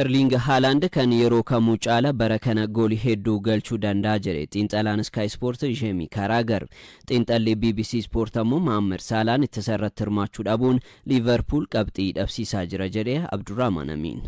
Erling Haaland kan yeroo kamuu caala bara kana goolii hedduu galchuu danda'a jedhe xiinxalaan Sky Sport Jamie Carragher. Xiinxalli BBC Sport ammoo Mohamed Salah itti irratti hirmaachuu dhabuun Liverpool qabxii dhabsiisaa jira jedhe Abdurrahman Amin.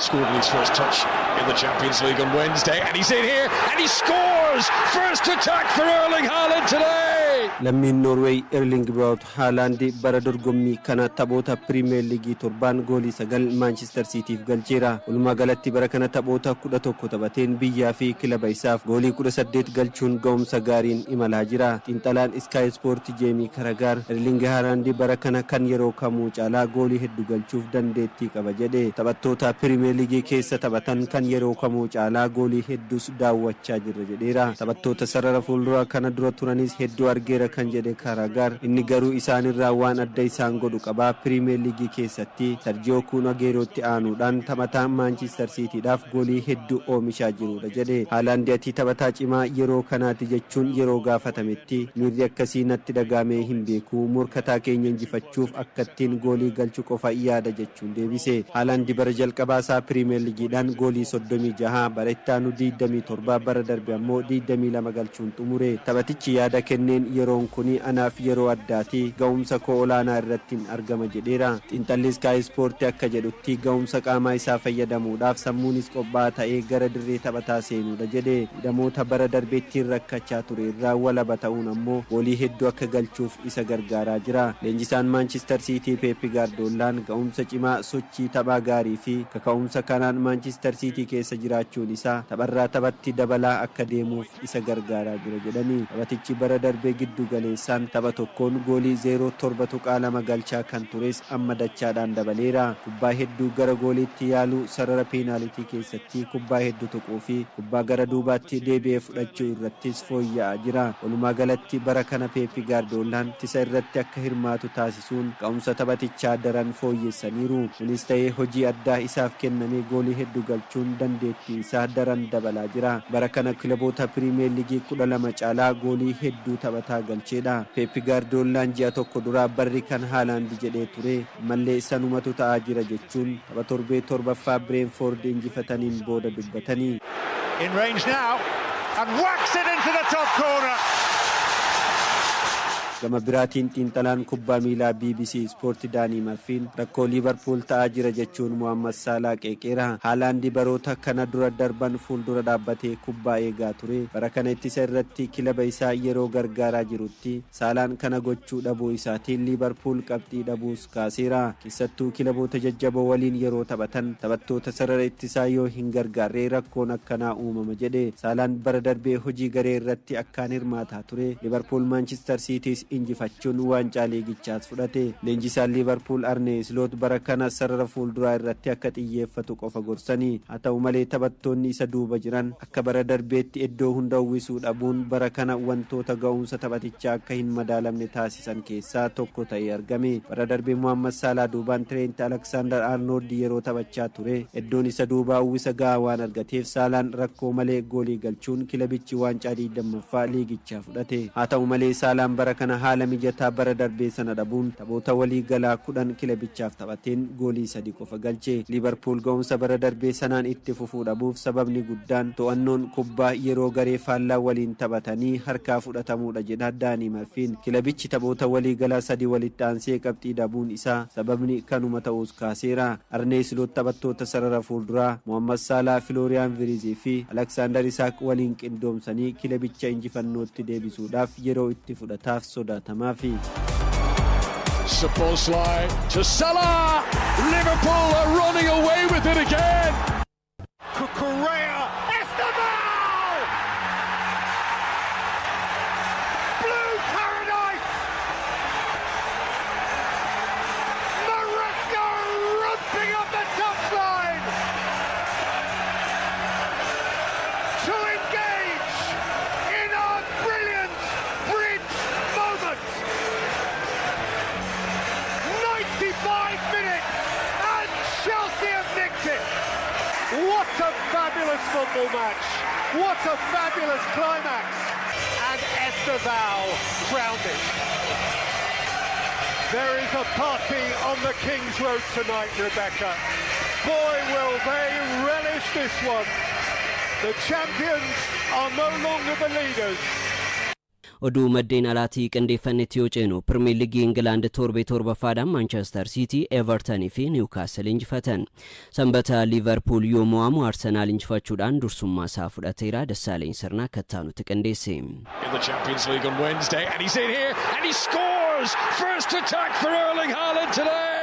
Scored his first touch in the Champions League on Wednesday, and he's in here, and he scores! First attack for Erling Haaland today! Lammiin Norway Erling Braut Haaland bara dorgommii kana taphoota Premier League torban goolii 9 Manchester Cityf galcheera. Walumaa galatti bara kana taphoota 11 taphateen biyyaa fi kilaba isaaf goolii 18 galchuun ga'umsa gaariin imalaa jira. Xiinxalaan Sky Sport Jamie Carragher Erling Haaland bara kana kan yeroo kamuu caalaa goolii hedduu galchuuf dandeettii qaba jedhe. Taphattoota Premier League keessa taphatan kan yeroo kamuu caalaa goolii hedduus daawwachaa jirra jedheera. Taphattoota sarara fuulduraa kana dura turanis hedduu argeera kan jedhe Carragher. Inni garuu isaanirraa waan adda isaan godhu qaba. Premier League keessatti Sergio Kun Aguerotti aanuudhaan taphataa Manchester Cityidhaaf goolii hedduu oomishaa jirudha jedhe. Haaland ati taphataa cimaa yeroo kanaati jechuun yeroo gaafatametti miirri akkasii natti dhagaamee hin beeku. Morkataa keenya injifachuuf akkattiin goolii galchuu qofa yaada jechuun deebise. Haaland bara jalqabaa Premier League'dhaan goolii 36 bara ittaanu 27 bara darbe ammoo 22 galchuun xumure. Taphatichi yaada kenneen yeroon kuni anaaf yeroo addaati ga'umsa koo olaanaa irratti argama jedheera. Xiinxalli Sky Sport akka jedhutti ga'umsa qaamaa isaa fayyadamuudhaaf sammuunis qophaa'aa ta'ee gara dirree taphataa seenuudha jedhe. Hidhamoota bara darbeetti rakkachaa ture irraa walaba ta'uun ammoo goolii hedduu akka galchuuf isa gargaaraa jira. Leenjisaan Manchester City Pep Guardiolaan ga'umsa cimaa sochii taphaa gaarii fi kaka'umsa kanaan Manchester City keessa jiraachuun isaa tapharraa taphatti dabalaa akka deemuuf isa gargaaraa jira jedhani. Taphatichi bara darbee giddu galeessaan tapha tokkoon goolii 0.2 galchaa kan tures amma dachaadhaan dabaleera. Kubbaa hedduu gara gooliitti yaaluu sarara peenaalitii keessatti kubbaa hedduu tuquu fi kubbaa gara duubaatti deebi'ee fudhachuu irrattis fooyya'aa jira. Walumaa galatti bara kana Pep Guardiolaan tisa irratti akka hirmaatu taasisuun ga'umsa taphatichaa daran fooyyessaniiru. Kunis ta'ee hojii addaa isaaf kennamee goolii hedduu galchuun dandeettii isaa daran dabalaa jira. Bara kana kilaboota Premier League 12 caalaa goolii hedduu taphataa galcheedha. Pep Guardiolaan ji'a tokko dura barri kan Haaland jedhee ture mallee sanumatu ta'aa jira jechuun tapha torbee torbaffaa Brentford injifataniin booda dubbatanii. In range now and whacks it into the top corner. Gama biraatiin xiinxalaan kubbaa miilaa BBC Sport Daanii Marfiin rakkoo Liverpool ta'aa jira jechuun Mohamed Salah qeeqeera. Haaland baroota kana dura darban fuuldura dhaabbatee kubbaa eegaa ture. Bara kana ittisa irratti kilaba isaa yeroo gargaaraa jirutti Salaan kana gochuu dhabuu isaatiin Liverpool qabxii dhabuus kaaseera. Keessattuu kilaboota jajjaboo waliin yeroo taphatan taphattoota sarara ittisaa yoo hin gargaarre rakkoon akkanaa uumama jedhe. Salaan bara darbee hojii garee irratti akkaan hirmaataa ture. Liverpool Manchester City injifachuun waancaa liigichaas fudhate. Leenjisaan Liverpool Arne Slot bara kana sarara fuulduraa irratti akka xiyyeeffatu qofa gorsanii. Haa ta'u malee taphattoonni isa duuba jiran akka bara darbeetti iddoo hunda uwwisuu dhabuun bara kana wantoota ga'umsa taphatichaa akka hin madaalamne taasisan keessaa tokko ta'ee argame. Bara darbee Mohamed Salah duubaan Trent Alexander-Arnold yeroo taphachaa ture. Iddoon isa duubaa uwwisa gahaa waan argateef Salaan rakkoo malee goolii galchuun kilabichi waancaa 20ffaa liigichaa fudhate. Haa ta'u malee Salaan bara kana haala mijataa bara darbee sana dhabuun taphoota walii galaa 10 kilabichaaf taphateen goolii 3 qofa galche. Liverpool ga'umsa bara darbee sanaan itti fufuu dhabuuf sababni guddaan to'annoon kubbaa yeroo garee faallaa waliin taphatanii harkaa fudhatamuudha jedha Daanii Marfiin. Kilabichi taphoota walii galaa 3 walitti aansee qabxii dhabuun isaa sababni kanuma ta'uus kaaseera. Arne Slot taphattoota sarara fuulduraa Mohamed Salah, Florian Wirtz fi Alexander Isak waliin qindoomsanii kilabicha injifannootti deebisuudhaaf yeroo itti fudhataaf sodaatamafi. Szoboszlai to Salah. Liverpool are running away with it again. Correa, Esteban! Blue paradise. Maresca rumping up the touchline to engage in a brilliant bridge moment. 95 minutes and Chelsea have nicked it. What a fabulous football match. What a fabulous climax. And Esteval crowned it. There is a party on the King's Road tonight, Rebecca. Boy, will they this one. The champions are no longer the leaders. oduu maddeen alaatii qindeeffannetti yoo ceenu Premier League England torbee torba faadhaan Manchester City, Everton fi Newcastle injifatan. Sanbata Liverpool yoo mo'amu Arsenal injifachuudhaan dursummaa isaa fudhateera. Dassaaleny Sirnaa kattaanutti qindeesse. In the Champions League on Wednesday and he's in here and he scores! First attack for Erling Haaland today!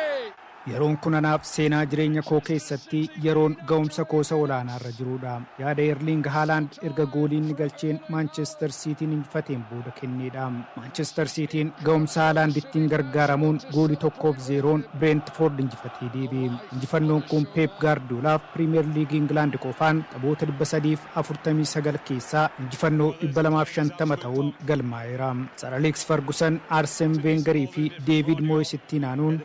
yeroon kunanaaf seenaa jireenya koo keessatti yeroon ga'umsa koosa olaanaa irra jiruudha. Yaada Erling Haaland erga gooliin galcheen Manchester City injifateen booda kenneedha. Manchester City ga'umsa Haaland ittiin gargaaramuun goolii 1-0 Brentford injifatee deebi'e. Injifannoon kun Pep Guardiola Premier League England qofaan taphoota 349 keessaa injifannoo 250 ta'uun galmaa'eera. Sir Alex Ferguson, Arsene Wenger fi David Moyes ittiin aanuun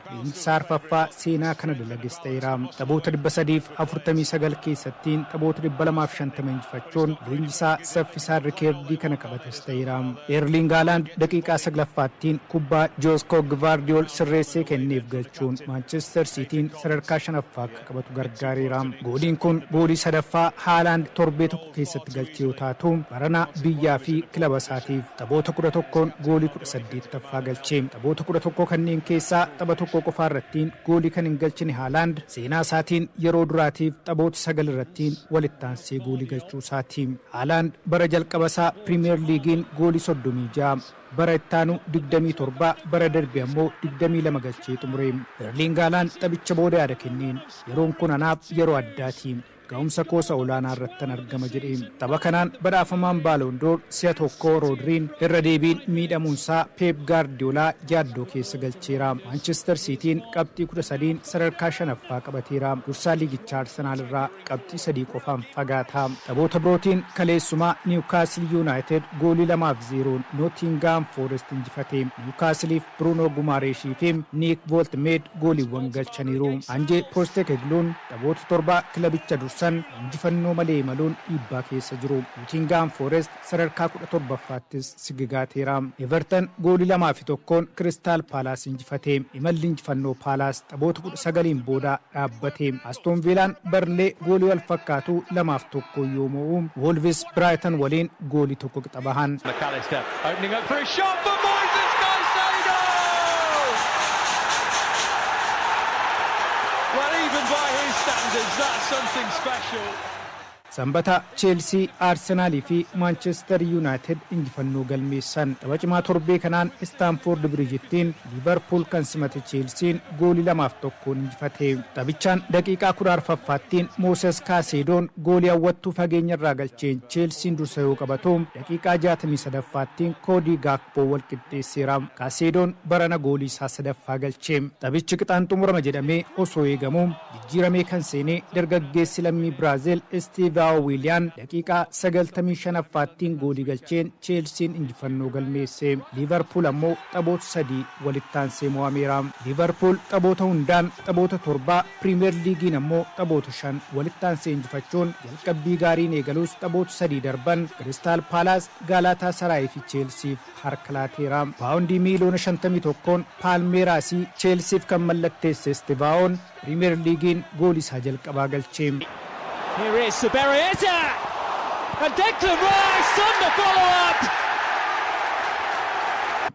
saarfaffaa seenaa kana dalagisteera. Taphoota 349 keessattiin taphoota 250 injifachuun leenjisaa saffisaa rikeerdii kana qabateera. Erling Haaland daqiiqaa 9ffaattiin kubbaa Josko Gvardiol sirreessee kenneef galchuun Manchester City sadarkaa 5ffaa akka qabatu gargaareera. Gooliin kun goolii sadaffaa Haaland torbee tokko keessatti galchee yoo taatu barana biyyaa fi kilaba isaatiif taphoota 11 goolii 18ffaa galchee. Taphoota 11 kanneen keessaa tapha tokko qofa irratti goolii kan hin galchine Haaland seenaa isaatiin yeroo duraatiif taphoota 9 irratti walitti aansee goolii galchuu isaati. Haaland bara jalqaba isaa Premier Leaguein goolii 36, bara ittaanu 27, bara darbe ammoo 22 galchee xumure. Erling Haaland taphicha booda yaada kenneen yeroon kun anaaf yeroo addaati. ga'umsa koosa olaanaa irratti argama jedhee. Tapha kanaan badhaafamaan Ballon d'Or si'a tokko Rodriin irra deebiin miidhamuunsaa Pep Guardiola yaaddoo keessa galcheera. Manchester Cityin qabxii 13 sadarkaa 5ffaa qabateera. Dursaa liigichaa Arsenal irraa qabxii 3 qofaan fagaata. Taphoota birootiin kaleessumaa Newcastle United goolii 2-0 Nottingham Forest injifate. Newcastleif Bruno Guimaraes fi Nick Voltmed gooliiwwan galchaniiru. Ange Postecoglou taphoota 7 kilabicha dursan injifannoo malee maluun dhiibbaa keessa jiru. Nottingham Forest sadarkaa 17ffaattis sigigaateera. Everton goolii 2-1 Crystal Palace injifate. Imalli injifannoo Palace taphoota 19 booda dhaabbate. Aston Villaan Burnley goolii wal fakkaatu 2-1 yoo mo'u Wolves Brighton waliin goolii 1 qixabahan. McAllister opening up for a shot for Moises Caicedo! Well, even by his standards, that's something special. Sanbata Chelsea, Arsenal fi Manchester United injifannoo galmeessan. Tapha cimaa torbee kanaan Stamford Bridge'tiin Liverpool kan simate Chelsea'n goolii 2-1 injifate. Taphichaan daqiiqaa 14ffaattiin Moses Caicedo'n goolii hawwattuu fageenya irraa galcheen Chelsea'n dursa yoo qabatu daqiiqaa 63ffaattiin Cody Gakpo wal qixxeesseera. Caicedo'n barana goolii isaa 3ffaa galche. Taphichi qixaan xumurama jedhamee osoo eegamu jijjiiramee kan seenee dargaggeessi lammii Brazil Steve Willian daqiiqaa 95ffaattiin goolii galcheen Chelsea'n injifannoo galmeesse. Liverpool ammoo taphoota 3 walitti aansee mo'ameera. Liverpool taphoota hundaan taphoota 7, Premier League'n ammoo taphoota 5 walitti aansee injifachuun jalqabbii gaariin eegalus taphoota 3 darban Crystal Palace, Galatasaray fi Chelsea'f harka laateera. Paawundii miiliyoona 51 Palmeerasii Chelsea'f kan mallatteesse Estevaa'oon Premier League'n goolii isaa jalqabaa galche. Here is Saberieta and Declan Rice on the follow-up.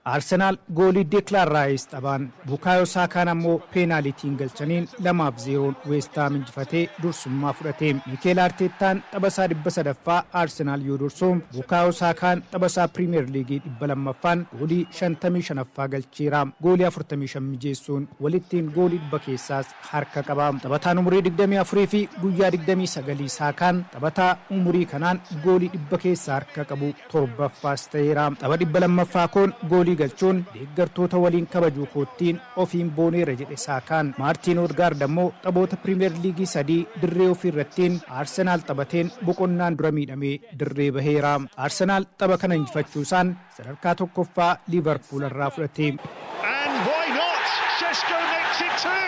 Arsenal goolii Declan Rice taphaan Bukayo Saakaan ammoo peenaalitiin galchaniin 2-0 West Ham injifatee dursummaa fudhate. Mikel Arteetaan tapha isaa 300ffaa Arsenal yoo dursu Bukayo Saakaan tapha isaa Premier League 200ffaan goolii 55ffaa galcheera. Goolii 45 mijeessuun walittiin goolii 100 keessaas harka qaba. Taphataan umurii 24 fi guyyaa 29 Saakaan taphataa umurii kanaan goolii 100 keessaa harka qabu 7ffaas ta'eera. Tapha 200ffaa kun goolii galchuun deeggartoota waliin kabajuu koottiin ofiin booneera jedhe Saakaan. Maartiin Odegaard ammoo taphoota Premier League 3 dirree ofii irrattiin Arsenal taphateen boqonnaan dura miidhamee dirree baheera. Arsenal tapha kana injifachuusaan sadarkaa 1ffaa Liverpool irraa fudhate. And why not? Šeško makes it 2.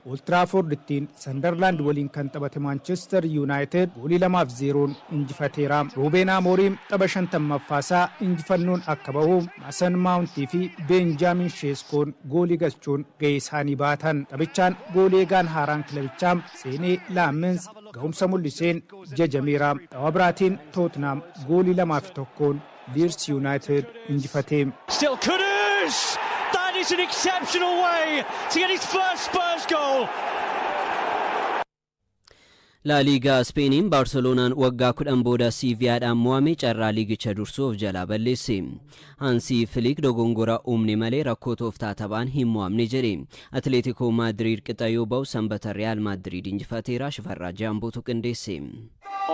Old Trafford'tiin Sunderland waliin kan taphate Manchester United goolii 2-0 injifateera. Ruben Amorim tapha 50ffaasaa injifannoon akka bahu Mason Mount fi Benjamin Seskoon goolii galchuun gahee isaanii baatan. Taphichaan goolii eegaan haaraan kilabichaa seenee Laamens ga'umsa mul'iseen jajameera. Tapha biraatiin Tottenham goolii 2-1 Leeds United injifatee. Still Kudus! That is an exceptional way to get his first Spurs goal. La Liga Spainin Barcelonaan waggaa 10 booda Sevillaadhaan mo'ame carraa liigicha dursuuf jalaa balleesse. Hansi Flick dogongora uumne malee rakkoo tooftaa taphaan hin mo'amne jedhe. Atletico Madrid qixa yoo ba'u sanbata Real Madrid injifateera. Shifarraa Jaambotu qindeesse.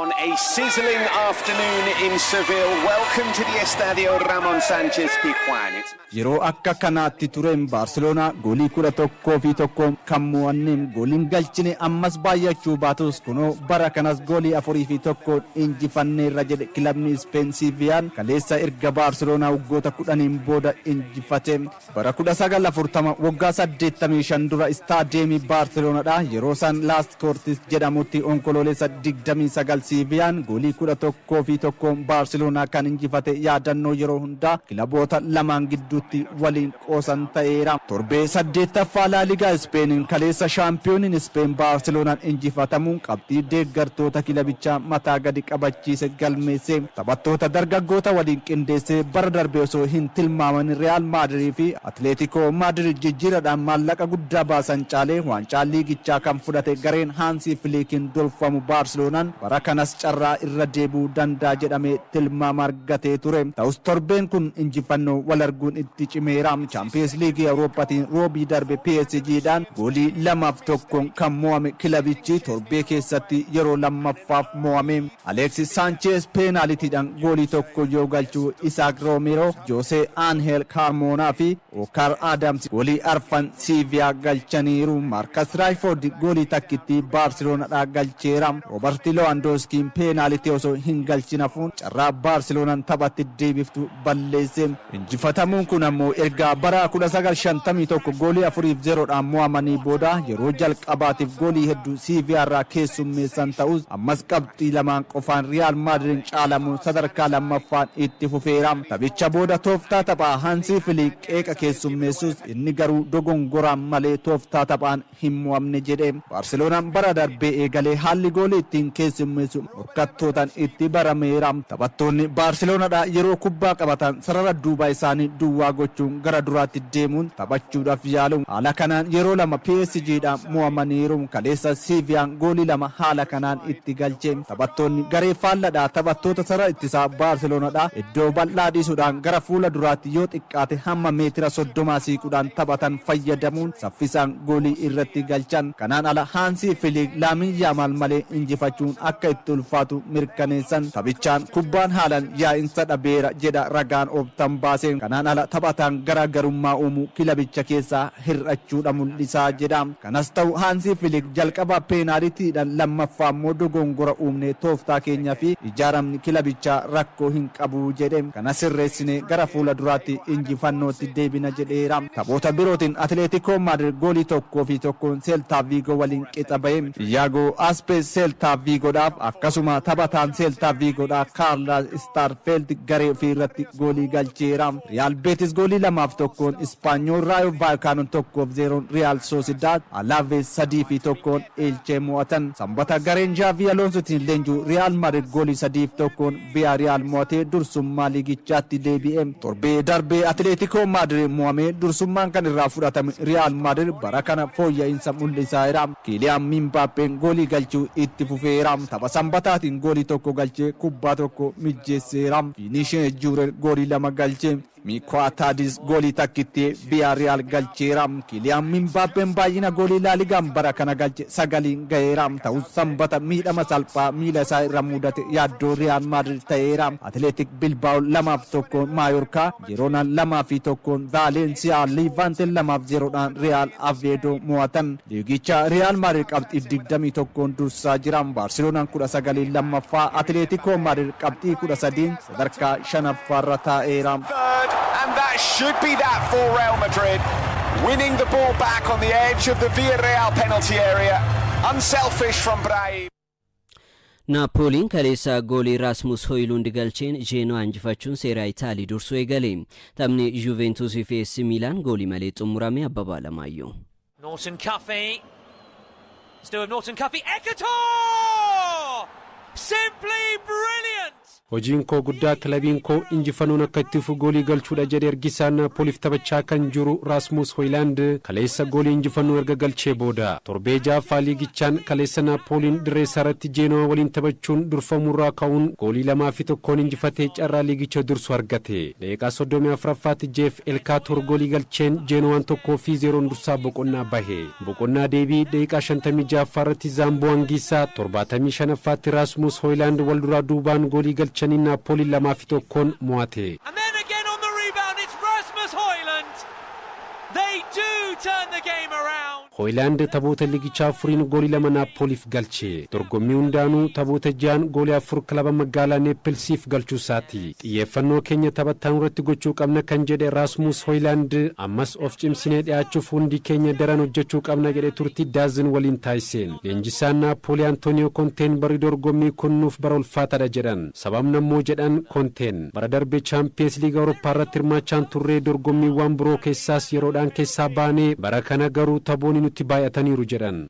On a sizzling afternoon in Seville, welcome to the Estadio Ramon Sanchez Pizjuan. Yeroo akka kanaatti tureen Barcelona goolii 11-1 kan mo'anneen gooliin galchine ammas baay'achuu baatus kunoo bara kanas goolii 4-1 injifanneerra jedhe kilabni Spain Sevillaan kaleessa erga Barcelona waggoota 10 booda injifate. Bara 1940 waggaa 85 dura istaadiyeemii Barcelonaadha yeroo san Las Cortes jedhamutti onkoloolessa 29 Sevillaan goolii 11-1 Barcelona kan injifate yaadannoo yeroo hundaa kilaboota lamaan gidduutti waliin qoosan ta'eera. Torbee 8ffaa La Liga Spainin kaleessa shaampiyooniin Spain Barcelonaan injifatamuun qabxii deeggartoota kilabichaa mataa gadi qabachiise galmeesse. Taphattoota dargaggoota waliin qindeessee bara darbe osoo hin tilmaamin Real Madrid fi Atletico Madrid jijjiiradhaan maallaqa guddaa baasan caalee waancaa liigichaa kan fudhate gareen Hansi Flickiin dolfamu Barcelonaan bara kanas carraa irra deebuu danda'a jedhamee tilmaama argatee ture. Ta'us torbeen kun injifannoo wal arguun itti cimeera. Champions League Awurooppaatiin roobii darbe PSG'dhaan goolii 2-1 kan mo'ame kilabichi torbee keessatti yeroo lammaffaaf mo'ame. Alexis Sanchez peenaalitiidhaan goolii 1 yoo galchuu Isaac Romero, Jose Angel Carmona fi Oscar Adams goolii arfan Sevilla galchaniiru. Marcus Rashford goolii takkitti Barcelonaadhaa galcheera. Robert Lewandowski peenaalitii osoo hin galchin hafuun carraa Barcelonaan taphatti deebiftu balleesse. Injifatamuun kun ammoo erga bara 1951 goolii 4-0dhaan mo'amanii booda yeroo jalqabaatiif goolii hedduu Sevillaarraa keessummeessan ta'us ammas qabxii lamaan qofaan Real Madrid caalamuun sadarkaa lammaffaan itti fufeera. Taphicha booda tooftaa taphaa Hansi Flick qeeqa keessummeessus inni garuu dogongoraan malee tooftaa taphaan hin mo'amne jedhe. Barcelonaan bara darbee eegalee haalli goolii ittiin keessummeessu morkattootaan itti barameera. Taphattoonni Barcelonaadhaa yeroo kubbaa qabatan sarara duuba isaanii duwwaa gochuun gara duraatti deemuun taphachuudhaaf yaalu. Haala kanaan yeroo lama PSG'dhaan mo'amaniiru. Kaleessa Sevillaan goolii 2 haala kanaan itti galche. Taphattoonni garee faalladhaa taphattoota sarara ittisaa Barcelonaadhaa iddoo bal'aa dhiisuudhaan gara fuula duraatti yoo xiqqaate hamma meetira 30 siquudhaan taphatan fayyadamuun saffisaan goolii irratti galchan. Kanaan ala Hansi Flick Lamine Yamal malee injifachuun akka itti ulfaatu mirkaneessan. Taphichaan kubbaan haalan yaa'insa dhabeera jedha ragaan ooftan baaseen. Kanaan ala taphataan garaagarummaa uumuu kilabicha keessaa hir'achuudha mul'isaa jedha. Kanas ta'u Hansi Flick jalqaba peenaalitiidhaan lammaffaa immoo dogongora uumne tooftaa keenyaa fi ijaaramni kilabichaa rakkoo hin qabu jedhe. Kana sirreessine gara fuula duraatti injifannootti deebina jedheera. Taphoota birootiin Atletico Madrid goolii 1-1 Celta Vigo waliin qixa ba'e. Iago Aspas Celta Vigodhaaf akkasuma taphataan Celta Vigodhaa Carlos Starfelt garee ofii irratti goolii galcheera. Real Betis goolii 2-1 Espanyol Rayo Vallecano 1-0 Real Sociedad Alaves 3-1 Elche mo'atan. Sanbata gareen Xavi Alonsotiin leenjuu Real Madrid goolii 3-1 Villarreal mo'atee dursummaa liigichaatti deebi'e. Torbee darbee Atletico Madrid mo'amee dursummaan kan irraa fudhatame Real Madrid bara kana fooyya'insa mul'iseera. Kylian Mbappeen goolii galchuu itti fufeera. Tapha sanbataatiin goolii 1 galchee kubbaa 1 mijjeesseera. Vinicius Junior goolii 2 galchee. Miquel Tadis goolii takkitti Villarreal galcheera. Kylian Mbappeen baay'ina goolii La Ligaan bara kana galche 9 ga'eera. Ta'us sanbata miidhama salphaa miila isaa irra mudate yaaddoo Real Madrid ta'eera. Athletic Bilbao 2-1 Mallorca, Girona 2-1 Valencia, Levante 2-0 Real Oviedo mo'atan. Liigicha Real Madrid qabxii 21 dursaa jiran. Barcelonaan 19 lammaffaa, Atletico Madrid qabxii 13 sadarkaa 5ffaarra taa'eera. And that should be that for Real Madrid, winning the ball back on the edge of the Villarreal penalty area. Unselfish from Brahim. Napoliin kaleessa goolii Rasmus Højlund galcheen Genoa injifachuun seeraa Itaalii dursuu eegale. Taphni Juventus fi AC Milan goolii malee xumurame Abbabaa Lamaayyoo. Norton Cuffy. Stuart Norton Cuffy. Ekator! hojiin koo guddaa kilabiin koo injifannoon akka itti fufu goolii galchuudha jedhe ergisaa Naapooliif taphachaa kan jiru Rasmus Hojlund kaleessa goolii injifannoo erga galchee booda torbee jaaffaa liigichaan kaleessa Naapooliin dirree isaarratti Jeenuwaa waliin taphachuun durfamurraa ka'uun goolii 2-1 injifatee carraa liigicha dursu argate. Daqiiqaa 34ffaatti Jeef Elkaatoor goolii galcheen Jeenuwaan 1-0 dursaa boqonnaa bahe. Boqonnaa deebii daqiiqaa 56ffaarratti Zaamboo Angiisaa 75ffaatti Rasmus Hojlund wal duraa duubaan goolii galchanii Naapoolii 2-1 mo'ate. And then again on the rebound it's Rasmus Hojlund. They do turn the game around. Hojlund taphoota liigichaa afuriin goolii 2 Naapooliif galche. Dorgommii hundaanuu taphoota 6 goolii 4 kilaba magaalaa Neepilsiif galchuu isaati. Xiyyeeffannoo keenya taphataan irratti gochuu qabna kan jedhe Rasmus Hojlund ammas of cimsinee dhiyaachuuf hundi keenya daran hojjechuu qabna jedhe turtii Daazin waliin taasiseen. Leenjisaan Naapoolii Antonio Konteen barii dorgommii kunnuuf bara ulfaataadha jedhan. Sababni ammoo jedhan Konteen bara darbe Champions League Awurooppaa irratti hirmaachaan turree dorgommiiwwan biroo keessaas yeroodhaan keessaa baanee bara kana garuu taphoonni nutti baay'ataniiru jedhan.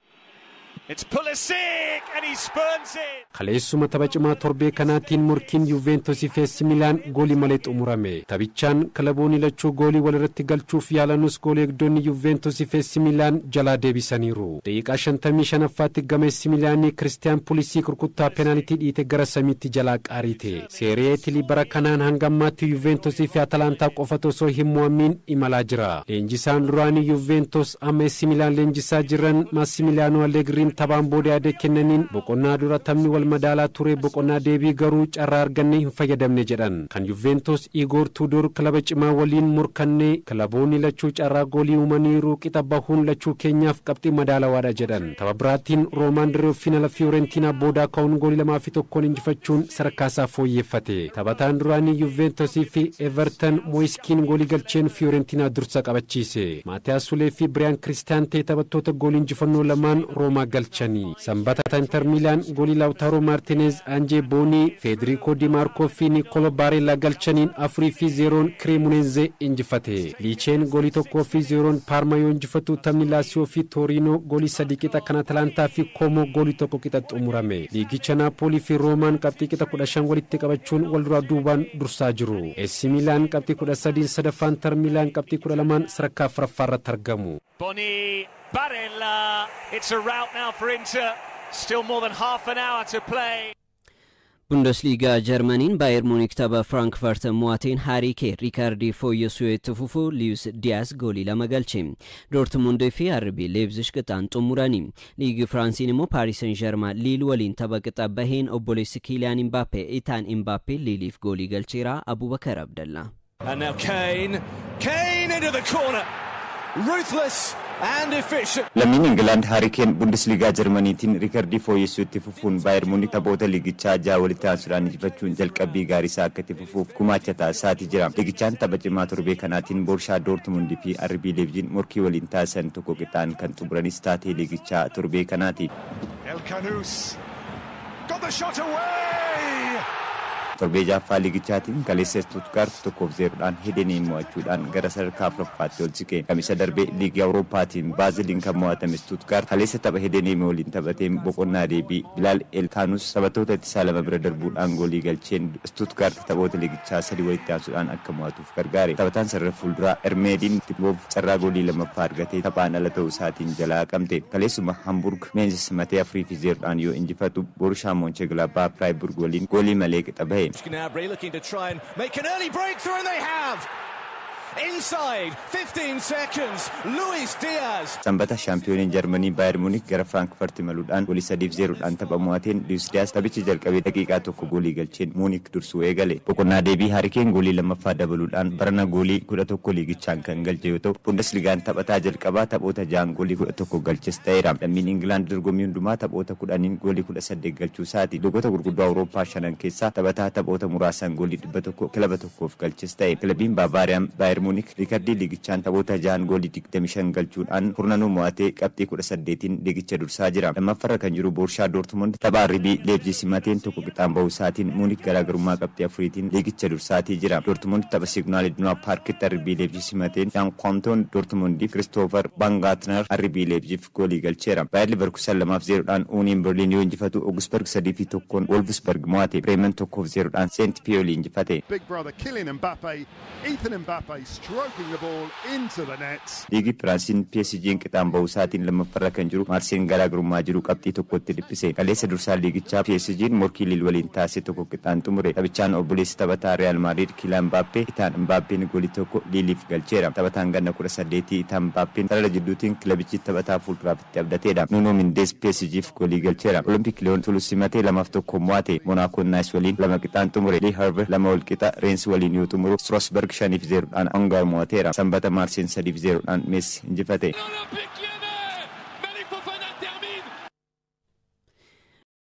It's Pulisic and he spurns it. Kaleessuma tapha cimaa torbee kanaatiin morkiin Juventus fi AC Milan goolii malee xumurame. Taphichaan kilaboonni lachuu goolii walirratti galchuuf yaalanus goolii eegdonni Juventus fi AC Milan jalaa deebisaniiru. Daqiiqaa 55ffaatti gama AC Milaanii Christian Pulisic rukuttaa penaaltii dhiite gara samiitti jalaa qaarite. Seerie A bara kanaan hanga ammaatti Juventus fi Atalantaa qofatu osoo hin mo'amin imalaa jira. Leenjisaan duraanii Juventus amma AC Milan leenjisaa jiran Massimiliano Allegri taphaan booda yaada kennaniin boqonnaa dura taphni wal madaalaa ture boqonnaa deebii garuu carraa arganne hin fayyadamne jedhan. Kan Juventus Igor Tudor kilaba cimaa waliin morkanne kilaboonni lachuu carraa goolii uumaniiru qixa bahuun lachuu keenyaaf qabxii madaalawaadha jedhan. Tapha biraatiin Roomaan dirree finala Fiorentina booda ka'uun goolii 2-1 injifachuun sadarkaasaa fooyyeffate. Taphataan duraanii Juventus fi Everton Moiskin goolii galcheen Fiorentina dursa qabachiise. Maatiyaas Sulee fi Brian Cristante taphattoota goolii injifannoo lamaan Roomaa galchanii. Sanbata Inter Milan goolii Lautaro Martinez, Anje Boni, Federico Di Marco fi Nicolo Barella galchaniin 4-0 Cremonese injifate. Licheen goolii 1-0 Parma yoo injifatu taphni Lazio fi Torino goolii 3 qixa kan Atalanta fi Como goolii 1 qixa xumurame. Liigicha Napoli fi Roomaan qabxii qixa 15 walitti qabachuun wal duraa duubaan dursaa jiru. AC Milan qabxii 13 sadaffaan Inter Milan qabxii 12 sadarkaa afuraffaarratti argamu. Boni Barella, it's a rout now for Inter. Still more than half an hour to play. Bundesliga Germanin Bayern Munich tapha Frankfurt mo'ateen Harry Kane Ricardi fooyyessuu itti fufu Luis Diaz goolii 2 galche. Dortmund fi RB Leipzig qixaan xumurani. Liigi Faransiin immoo Paris Saint-Germain Lille waliin tapha qixa baheen obboleessi Kylian Mbappe Ethan Mbappe Lilleef goolii galcheera. Abubakar Abdallah. And now Kane into the corner. Ruthless and efficient. Lammiin England Harry Kane Bundesliga Germaniitiin Ricardi fooyyessuu itti fufuun Bayern Munich taphoota liigichaa 6 walitti aansuudhaan injifachuun jalqabbii gaarii isaa akka itti fufuuf gumaacha taasisaati jira. Liigichaan tapha cimaa torbee kanaatiin Borussia Dortmund fi RB Leipzig morkii waliin taasisan tokko qixaan kan xumuranis taatee liigichaa torbee kanaati. El Kanous got the shot away. Torbee jaaffaa liigichaatiin kaleessa Stuttgart 1-0dhaan Hedeneen mo'achuudhaan gara sadarkaa afuraffaatti ol siqe. Kamisa darbee liigii Awurooppaatiin Baaziliin kan mo'atame Stuttgart kaleessa tapha Hedeneen waliin taphateen boqonnaa deebii Bilal El Kanous taphattoota ittisaa 2 bira darbuudhaan goolii galcheen Stuttgart taphoota liigichaa 3 walitti aansuudhaan akka mo'atuuf gargaare. Taphataan sarara fuulduraa Ermedin Timov carraa goolii 2ffaa argatee taphaan ala ta'uu isaatiin jalaa qabte. Kaleessuma Hamburg Mainz matee 4-0dhaan yoo injifatu Borussia Mönchengladbach Freiburg waliin goolii malee qixa bahe. Gnabry looking to try and make an early breakthrough, and they have. Inside 15 seconds, Luis Diaz. Sanbata shaampiyooniin Jarmanii Bayern Munich gara Frankfurt maluudhaan goolii 3-0dhaan tapha mo'ateen Luis Diaz taphichi jalqabee daqiiqaa tokko goolii galcheen Munich dursuu eegale. Boqonnaa deebii Harry Kane goolii 2ffaa dabaluudhaan barana goolii 11 liigichaan kan galche yoo ta'u Bundesligaan taphataa jalqabaa taphoota 6 goolii 11 galches ta'eera. Lammiin England dorgommii hundumaa taphoota 10 goolii 18 galchuu isaati. Dorgommii gurguddoo Awurooppaa 5 keessaa taphataa taphoota muraasaan goolii 100 kilaba tokkoof galches ta'e. Kilabiin Bavaariyaa Bayern Muunik riikardii liigichaan taphoota 6 goolii 25 galchuudhaan hurnanuu mo'atee qabxii 18tiin liigicha dursaa jira. Lammaffaarra kan jiru Boorshaa Doortmund tapha RB Leipzig simateen tokko qixaan bahuu isaatiin Muunik garaagarummaa qabxii 4tiin liigicha dursaatii jira. Doortmund tapha Signaal Iduna Paarkitti RB Leipzig simateen Jan Quanton Doortmundiif Christopher Baumgartner RB Leipzig goolii galcheera. Bayer Leverkusen 2-0dhaan Union Berlin yoo injifatu Augsburg 3-1 Wolfsburg mo'ate. Bremen 1-0dhaan Saint Pauli injifate. Big brother Kylian Mbappe, Ethan Mbappe stroking the ball into the net. Liigi Piraansiin PSG'n qixaan bahuu isaatiin lammaffaarra kan jiru Marseen garaagarummaa jiru qabxii tokkotti dhiphise. Kaleessa dursaa liigichaa PSG'n morkii Lille waliin taasise tokko qixaan xumure. Taphichaan obboleessi taphataa Real Madrid Kylian Mbappe Ethan Mbappeen goolii tokko Lilleef galcheera. Taphataan ganna 18 Ethan Mbappeen sarara jidduutiin kilabichi taphataa fuulduraatti abdateedha. Nuno Mendes PSG'f goolii galcheera. Olympic Lyon Toulouse simatee 2-1 mo'ate. Monaco Nice waliin 2 qixaan xumure. Le Havre 2 wal qixa Rennes waliin yoo xumuru Strasbourg 5-0dhaan Angers mo'ateera. Sanbata Marseille 3-0dhaan Metz injifate.